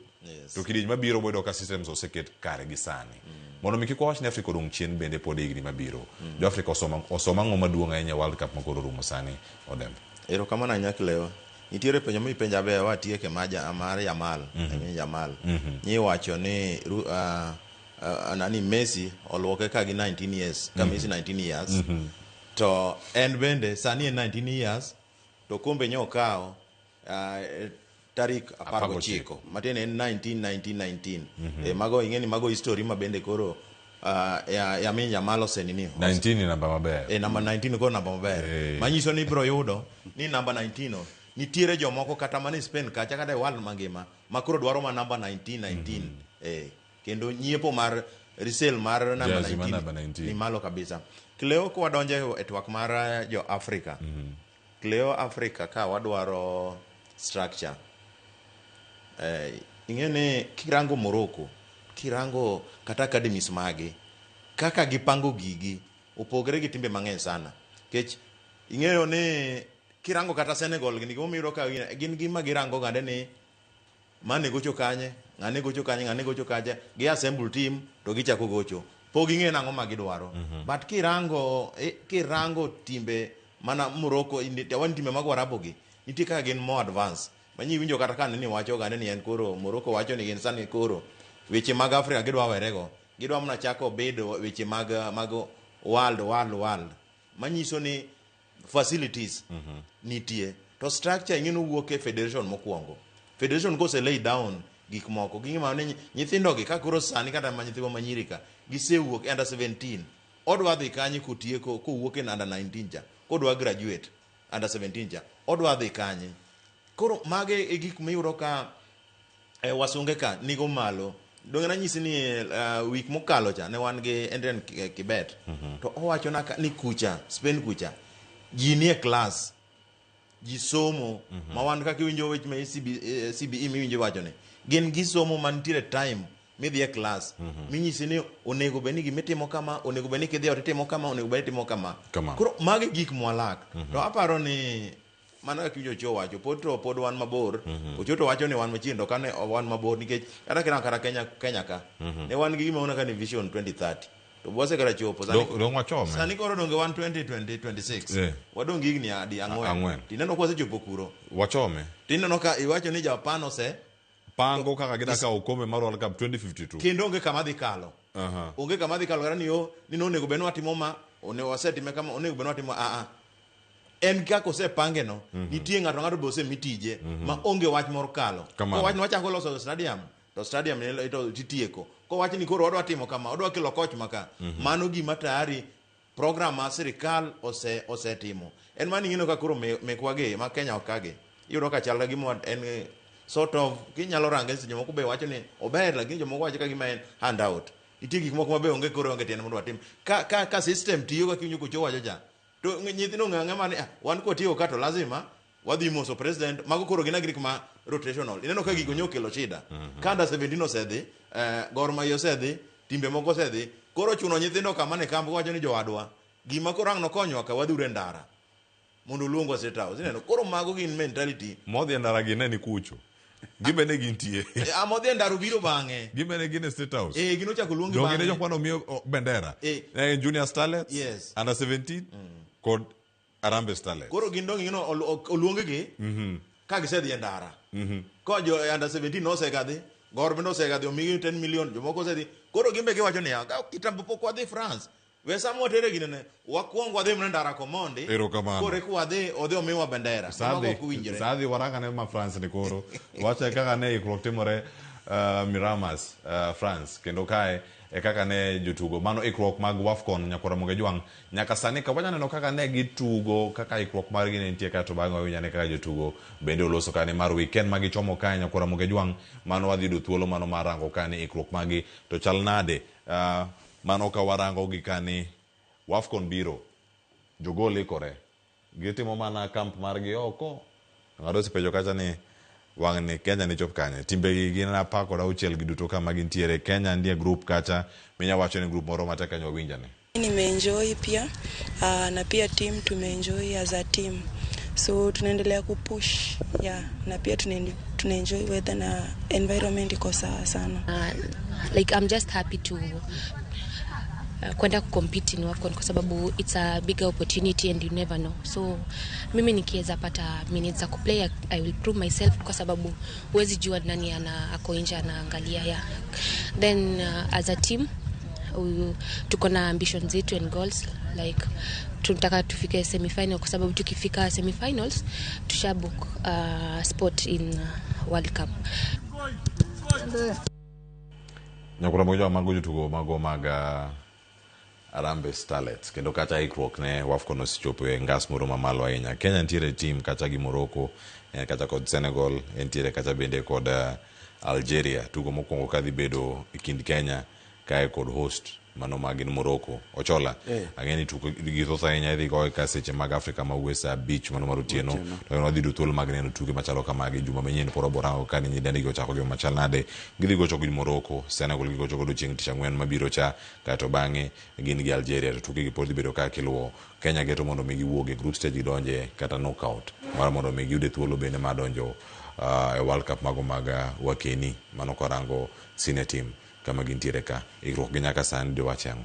to kidij mabiro bodo ka systems oseket kare gi sani mondo mi kiko wach ni Africa dong chien bende pod igni mabiro jo Africa osoma ng'oma duong' ahinya World Cup makoro rumo sani odem ero kama na nyaklewa nitiere penjo mi penja be watieke maja mar Yamal Yamal ni wacho ni nani Messi oluoke ka gi 19 years ka Messi 19 years to en bende sani en 19 years to kombe nyokawo tarik 19 matin en 19 mago ingeni mago history ma bende koro ya mi Yamal osenini 19 namba maber namba 19 ko namba maber manyiso ni bro yudo ni namba 19 nitiere jomoko kata mane Spain kacha kata world mangima makoro dwaro ma namba 19 kendo nyiepo mar resale mar namba 19 ni malo kabisa Cleo ko wadonje e twak mar jo Africa Cleo Africa ka wadwaro structure ingene kirango Morocco kirango kata academies mage kaka gipango gigi opogre gi timbe mang'eny sana kech ing'eyo ni kirango kata Senegal gini gimiro ka gin gima girango gande ni mane gocho kanye ng'ane gocho kanye gi assemble team to gichako gocho pogi ng'e nang'o ma gidwaro but kirango timbe mana Morocco wan timbe mag Arabu gi nitie kaka gin more advance manyi winjo kata kan ni wacho gane ni en koro Morocco wacho ni gin sani koro weche mag Africa gidwa werego gidwa mna chako bedo weche mag world manyiso ni facilities nitie to structure ing'eno wuok e federation mokwongo federation go se lay down gik moko gima ne nyithindo gi ka koro sani kata nyithindo manyirika gisewuok under 17 odwa dhi kanye kotieko kowuok e under 19 ja kodwa graduate under 17 ja odwa dhi kanye koro mage e gik miyudo ka wasunge ka nigo malo donge na nyisi ni week mokalo cha ne wan gi Endren Kibet to owacho na ni kucha Spain kucha ji nie class ji somo ma wan kaka winjo weche me CBE mi winjo wacho ne gin gi somo mantiere time midhi e class minyisi ni onego beni gimitimo kama onego beni kidhi otimo kama onego beni timo kama koro mage gik mwalak to aparo ni mana kaka winjo cho wacho pod wan mabor ochoto wacho ni wan machindo kane wan mabor nikech kata Kenya ka ne wan gi gima ona ka ni vision 2030 to bose kara chopo sani koro donge 2026 wadonge igni adi ang'wen tineno kwase chopo kuro wachome tineno ka iwacho ni Japan ose pango kaka gidaka okombe mar World Cup 2052 kendo onge kama dhi kalo onge kama dhi kalo ni yo ni no nego beno atimo ma one wasetime kama onego beno atimo en kako osepange no nitie ng'ato bose mitije ma onge wach moro kalo ko wach no wachako loso stadium to stadium to titieko ko wach ni koro odwa timo kama odwa kelo coach maka mano gima tayari program ma sirikal osetimo en mani ngino ka koro mekwage ma Kenya okage yudo ka chal gima en sort of kinyalo range seche moko be wacho ni ober lakini jomoko wacho ka gima en handout nitie gik moko mabe onge koro onge tiende mondo watim ka system tiyo ka kinyuko chowacho ja to nyithindo ng'ang'a mane wan ko tiyo ka to lazima wadhi moso president mago koro gina gik ma rotational ineno ka gigo nyokelo shida kanda 17 osedhi Gor Mahia osedhi timbe moko osedhi koro chuno nyithindo kama ne kambo wacho ni jowadwa gima koro ang'no konywa ka wadhure ndara mondo luongo State House ineno koro mago gin mentality modhi ndara gineni kucho gibene gintie modhi ndara biro bang'e gibene gine State House gino chako luongi bang'e jogine jokwano miyo bendera junior starlets yes. under 17 kod Harambee Starlets koro gin dong ngino oluongegi ka gisedhi ndara ko jo under 17 nosegadhi Gor bende osegadhi omigi 10 million jomoko osedhi koro gimbe giwacho niya kitambo pok wadhi France we samo tere ginene wakwong wadhi ndara komondi kore ku wadhi odhi omiwa bendera sadhi waranga ne ma France ni koro wacha kaka ne ikrok timore Miramas France kendo kae kaka ne jotugo mano ikrok mag Wafcon nyakora moge jwang nyaka sani ka wanyano kaka ne gitugo kaka ikrok mar gine nitie ka to bang'o winyane kaka jotugo bende oloso kane mar weekend magi chomo kae nyakora moge jwang mano wadhi do thuolo mano marango kane ikrok magi to chal nade mano ka warango gi kani Wafcon biro jogol ikore gitimo mana camp margi oko ngado sipejo kacha ni wang'ni Kenya ni chop kanye timbe gi gin apar kod auchiel giduto kama gintiere Kenya ndiye group kacha minya wacho ni group moro mateka nyo winjane nimeenjoy pia na pia team tumeenjoy as a team so tunaendelea kupush na pia tunaenjoy weather na environment iko sawa sana like I'm just happy to kwenda kucompete in Wafcon kwa sababu it's a bigger opportunity and you never know. So mimi nikiweza pata minutes za kuplay I will prove myself kwa sababu huwezi jua nani ako nje anaangalia then as a team tuko na ambitions zetu and goals like tunataka tufike semi-final kwa sababu tukifika semi-finals tushabook spot in World Cup. Nyakura moja mago jotugo mago maga Harambee Starlets kendo kata ikrok ne Wafcon osichopo e ngas moro mamalo ahinya Kenya ntiere team kata gi Morocco kata kod Senegal ntiere kata bende kod Algeria tugo mokwongo kadhi bedo kind Kenya kae kod host mano magin Morocco ochola angeni tuko githosa ahinya idhi goe ka seche mag Afrika ma West Beach mano marotieno to wadhi do thuolo mag neno tuke machalo kamagi juma manyien poro borango kani nyidende go chako gi machal nade gidhi gocho gi Morocco Senegal gi gocho go chieng' tich ang'wen mabiro cha kato bang'e gin gi Algeria to tuke gi podhi bedo ka kiluwo Kenya geto mondo mi giwuoge group stage gidonje kata knockout mar mondo mi giyude thuolo bende madonjo e World Cup mago maga wakeni mano korango senior team kama gintiere ka ikrok ginyaka sani de wachango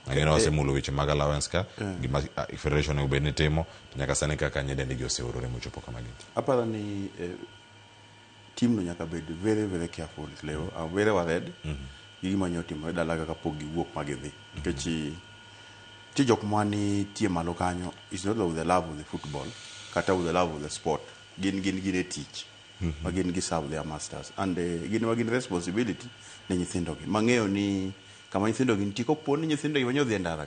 angeno asemulo weche mag allowance ka gima federation ne ubene temo nyaka sani kaka nyedende gi oseorore mochopo kama ginti apara ni team no nyaka bed very very careful leo I'm very worried gima nyotimo dalaga ka pogi wuok magidhi kechi ti jok mani tie malo kanyo is not with the love of the football kata with the love of the sport gin teach magin gi serve their masters and gin magin responsibility ne nyithindo gi mang'eyo ni kama nyithindo gi ntiko poni nyithindo gi wanyo dhi ndara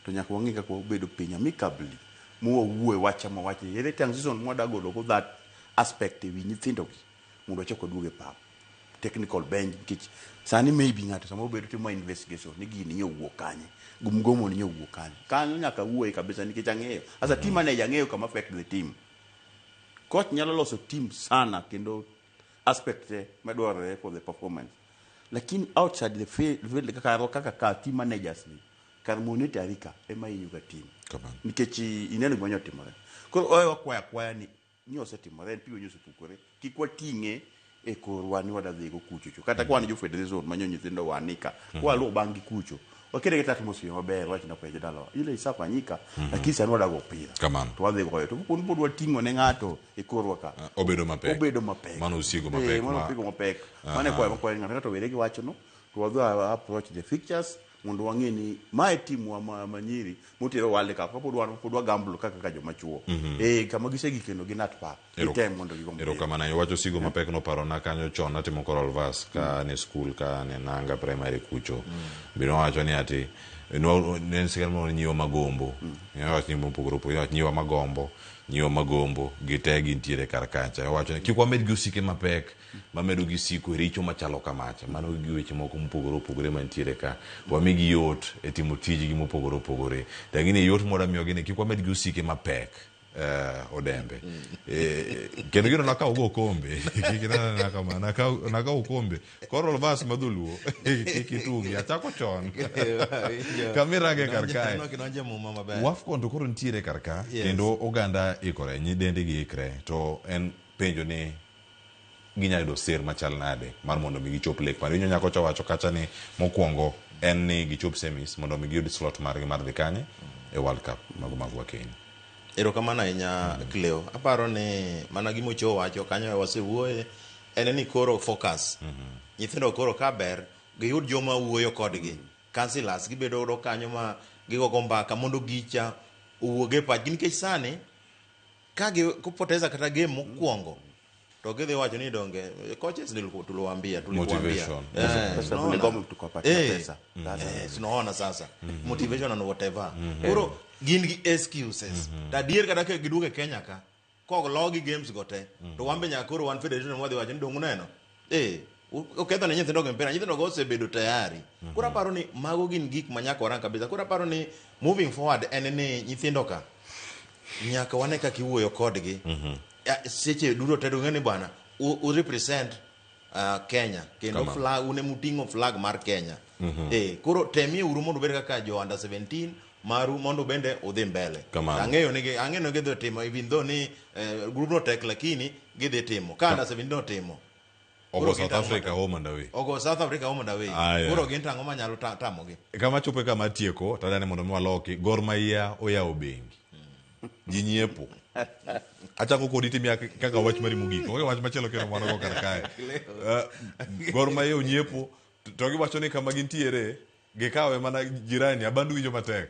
to nyaka wangi ka ko bedo pinya mikabli muo wuwe wacha ma wacha yele transition mo dagolo ko that aspect wi nyithindo gi mundo choko duoge pa technical bench kich sani maybe ngato samo bedo timo investigation ni gini nyowuok kanye gumgomo ni nyowuok kanye kanyo nyaka wuwe kabisa nikech ang'eyo as a team manager ng'eyo kama affect the team coach nyalo loso team sana kendo aspect madwarore for the performance lakini outside the field kaka team managers ni kar monitor ka ema yiga team nikech ineno gwanyo timore koro oyo kwaya ni nyose timore pigo nyose pukore kikwa tinge e korwa ni wadadhi go kucho kata kwa ni jo federation manyo nyithindo wanika kwa lo bangi kucho okere geta atmosphere maber wach na peje dalo ile isafanyika lakini sano wadago pira to wadhi go to kun podwa tingo ne ngato e korwa ka obedo mapek mano usigo mapek mano pigo mapek mane kwa ngato to were gi wacho no to wadhi approach the fixtures mondo wang'e ni mae tim wa manyiri motero World Cup pod wagamblo kaka joma chuo kama gisegi kendo gi nat pa item mondo gigombe. Erokamano, iwacho sigo mapek no parona kanyo chon natimo Coral Vas ka ne school ka ne nanga primary kucho. Bino wacho ni ati ne sigal mo nyiwa magombo. Wacho ni mopogoro opogore nyiwa magombo. Nyiwa magombo gite gintiere kar kacha. Wacho ni kik wamed gi usike mapek mamedo gi siko richo machalo kamacha. Mano gi weche moko mopogore opogore mantiere ka. Wamigi yot e timo tijgi mopogore opogore. Lakini yot moda miyo gine kik wamed gi usike mapek. Odembe kendo gino naka ugo kombe kikina naka ukombe Coral Vas madhuluo kitugi achako chon kamirage karkae wafcon to koro ntiere karka kendo oganda ikore nyidende gi ikre to en penjo ni ginya yudo ser machal nade mar mondo mi gichop lek par inyo nyako chawacho kacha ni mokwongo en ni gichop semis mondo mi giyud slot mar dhi kanye e World Cup mag Kenya. Erokamano ahinya Cleo. Aparo ni mana gimocho wacho kanyo wasewuoye en ni koro focus. Nyithindo koro kaber giyud joma wuoyo kodgi. Councillors gibedo do kanyo ma gigo mbaka mondo gicha uwuoge pach nikech sani ka kupoteza kata game mokwongo to gidhi wacho ni donge coaches tuliwaambia motivation sasa vile government tukapatia pesa tunaona sasa motivation and whatever koro gin gi excuses ta dier kata ke giduke Kenya ka ko logi games gote to wambe nyakoro one federation wadhi wacho ni dongu neno oketho ne nyithindo go mpira nyithindo go osebedo tayari koro aparo ni mago gin gik manyaka warang kabisa koro aparo ni moving forward en ni nyithindo ka nyaka wane ka kiwuoyo kodgi seche duro tedo ngeni bwana u represent Kenya kendo flag une mutingo flag mar Kenya koro temie uru mondo bed kaka jo under 17 maru mondo bende udhi mbele ang'eyo ni gidhi timo even though ni group no tek lakini gidhi timo ka under 17 no timo Ogo South Africa home and away. Koro gintang'o manyalo tamogi. Kama chope kama tieko tadane mondo mwaloki Gor Mahia oyawo bengi. Jinyiepo. Achako koditi mia kaka wach mari mugiko. Wach machielo kero mwana go karkae. Gor Mahia onyiepo to giwacho ni kama gintiere gikawe mana jirani abandu winjo matek.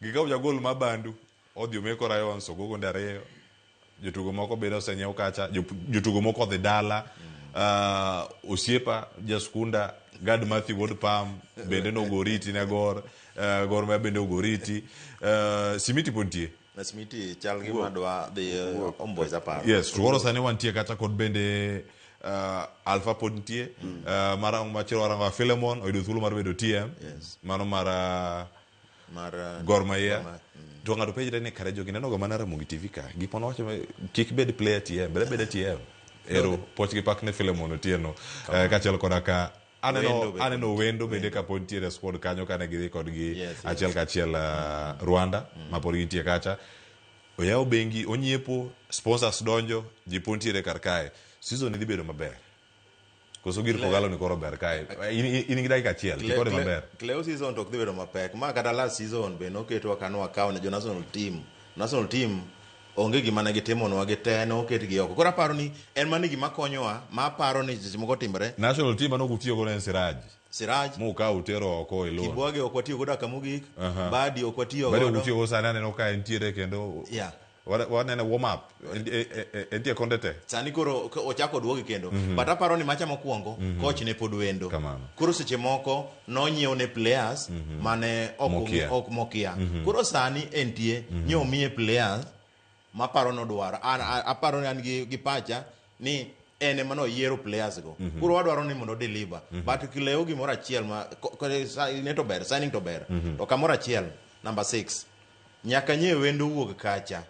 Gikawo jagol mabandu odhi omeko rayon so gogo ndare jotugo moko bedo osenyiew kacha jotugo moko odhi dala osiepa jaskunda Gad Matthew Ward Palm bende no goriti na Gor Mahia bende ogoriti Simiti pontie Smiti chalgi madwa the Homeboys apart. Yes, tuoro sane wantie kata kod bende Alpha pontie mara machiro aranga Philemon oido thulu mar bedo TM mano mara Gor Mahia to ngado page ne kare jogi neno go manara mugi TV ka gipono wacho kik bed player TM bede TM ero pochgi pak ne Philemon otieno kachel kodaka aneno wendo bende ka pontiere squad kanyo kana gidhi kodgi achiel kachiel Rwanda mapod gintie kacha oyawo bengi onyiepo sponsors donjo ji pontiere karkae season dhi bedo maber koso gir kogalo ni koro ber kae in gi dakika achiel tikode maber Cleo season to dhi bedo mapek ma kata last season be noketwa kano akaw ne jo national team onge gima ne gitimonwa gite no oketgi oko koro aparo ni en mani gima konyowa ma aparo ni seche moko timbre national team ano gutiyo go en Siraj mu ka utero oko ilo Kibwage okwatiyo goda kamugik Badi okwatiyo godo Badi okwatiyo go sana ne no ka entiere kendo what nene warm up entie kondete sani koro ochako duogi kendo but aparo ni macha mokwongo coach ne pod wendo koro seche moko nonyiew ne players mane ok mokia koro sani entie nyomie players maparo no dwaro aparo ni an gi pacha ni ene mano yiero players go kuro wadwaro ni mondo deliver but Cleo gimoro achiel ma neto ber signing to ber to kamoro achiel number 6 nyaka nyewe wendo wuog kacha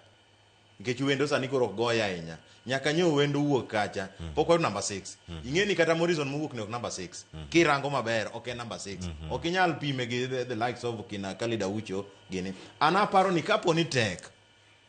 nikech wendo sani koro goya ahinya nyaka nyewe wendo wuog kacha pok wayudo number 6 ing'eni kata Morrison mowuok ne ok number 6 kirango maber ok en number 6 ok inyal pime gi the likes of kina Khalid Aucho gini ana aparo ni kapo ni tek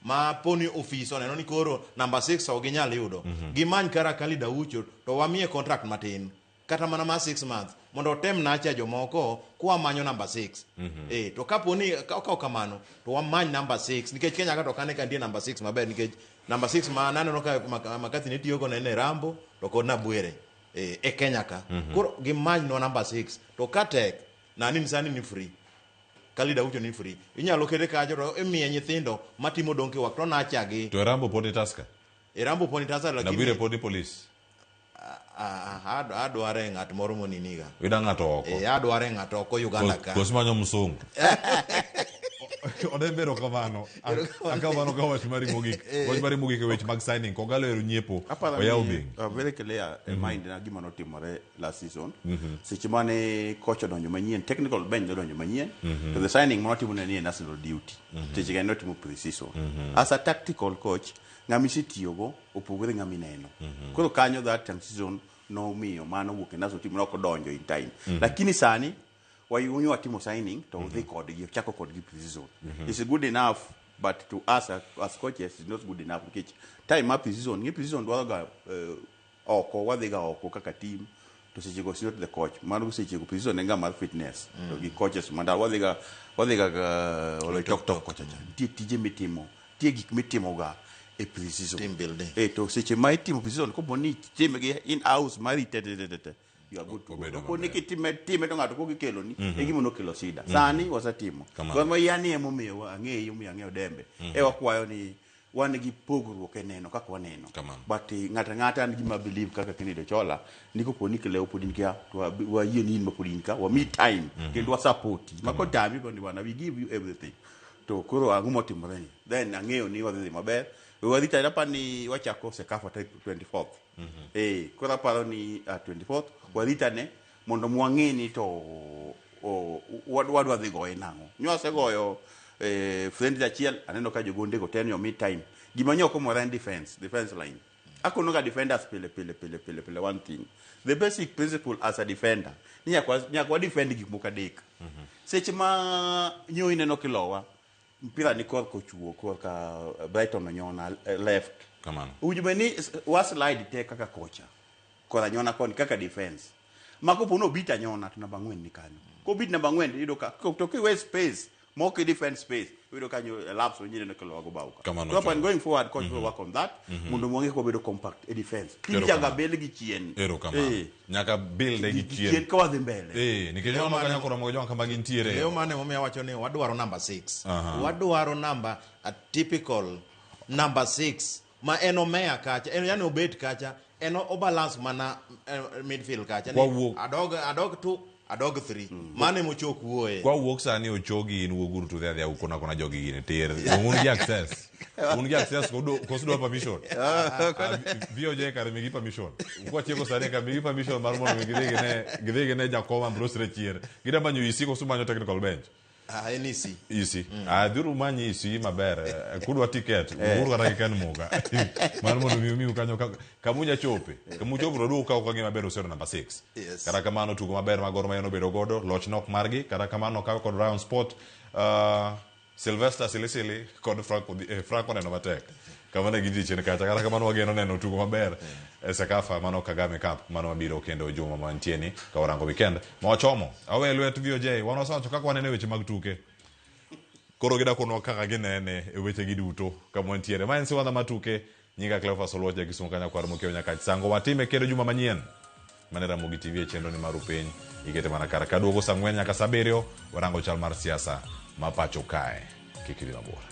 ma poni office oneno ni koro number 6 ok ginyal yudo gimany kara Khalid Aucho to wamie contract matin kata mana ma 6 months mondo tem nacha jomoko kwa manyo number 6 to kapo ni ka kamano to wamany number 6 nikech Kenya ka to kane ka ndie number 6 maber nikech number 6 ma nano no ka makathi ne tiyo go ne Rambo to kod Nabwere e Kenya ka koro gimany no number 6 to katek nani sani ni free kalida ucho ni free inyalo kede kajo to imiye nyithindo matimo donke wak to nachagi to Rambo podi taska Rambo podi taska na bire podi police adware ng'at moro moniniga wida ng'ato oko adware ng'ato oko Uganda ka kosmanyo msungu odembero kamano akamano ka wach mari mogik e weche mag signing kogalo ero nyiepo oyaw bengi very clear mind na gima notimore last season seche mane coach odonjo manyien technical bench odonjo manyien to the signing monotimo ne national duty seche ga notimo pre-season as a tactical coach ng'ami sitiyogo opogore ng'ami neno koro kanyo that time season no miyo mano wuok e national team noko donjo in time lakini sani wayunyo atimo signing to they code gi chako code gi pre-season it's good enough but to us as coaches is not good enough because time up pre-season ni pre-season dwaro ga oko wadhi ga oko kaka team to seche go not the coach mano seche go pre-season nga mar fitness to gi coaches manda wadhi ga wala tok coach tije mitimo tie gik mitimo ga e pre-season team building to seche mai team pre-season ko boni team gi in house mari tete you are good to go ko niki time to ngato ko gikelo ni e gimo no kelo sida sani wasatimo kwa ma yani emo miyo ang'eyo dembe e wakwayo ni wan gi pogruok e neno kaka waneno but ng'ata an gima believe kaka Kennedy Ochola niko poni kele opodin kia to wa yie ni mapodin ka wa me time kendo wa support mako dami ko ni wana we give you everything to koro angumo timore ni then ang'eyo ni wadhi maber wadita hapa ni wachako Sekafa 24th kora paro ni 24th wadita ne mondo mwang'eni to wadwa dhi goye nango nywase goyo friend achiel aneno ka jogonde go ten yo mid time gima nyoko mo ran defense line akono ga defenders pile one thing the basic principle as a defender ni nyakwa defend gik moko adek seche ma nyoyi neno kilowa mpira ni korko chuo korka Brighton nyona left kamano ujumeni was slide te kaka kocha kora nyona kon kaka defense mako pono bita nyona tuna bangwen ni kanyo ko bit na bangwen ido ka to ki waste space more defense space ido kanyo lapse nyine no kelo go bauka so upon going forward coach will work on that mundo monge ko bedo compact e defense pinja bele gi chien nyaka build gi chien ko wadhi mbele nikijona no kanyo koro mogo kama gintiere leo mane momia wacho ni wadwaro number 6 wadwaro number a typical number 6 ma enomea kacha yani obet kacha eno obalance mana midfield kacha ni adog 3 mane mochok wuoye kwa wuok sani ochogi in woguru to the ukona kona jogi gine ter ungi access kosudo permission VOJ kare migi permission kwa cheko sani ka migi permission mar mondo gidhige ne Jacob Ambrose chier gida manyo isi ko sumanyo technical bench isi adhuru manyi isi maber kudwa ticket uru kata kikan muga mar mondo mi kanyo kamunya chope kamuchopo rodu ka okangi maber osero number 6 kata kamano tugo maber magor mayeno bedo godo loch nok margi kata kamano ka kod round sport Sylvester Silisili kod Franco neno matek kamano gidi chene kata kamano wageno neno tugo maber Sekafa mano Kagame Cup mano mabiro kendo juma mantieni ka warango weekend mawachomo awe lwet VOJ wanosacho kaka wanene weche mag tuke koro gida kono kaka ginene e weche giduto kama wantiere ma en siwanda matuke nyinga Cleophas Oluoch Kisumu kanya kwar mokeo nyaka sango watime kendo juma manyien manera Mugi TV chendo ni maru piny ikete mana kar kaduogo saa 4 nyaka saa 7 warango chal mar siasa mapacho kae kikiri mabora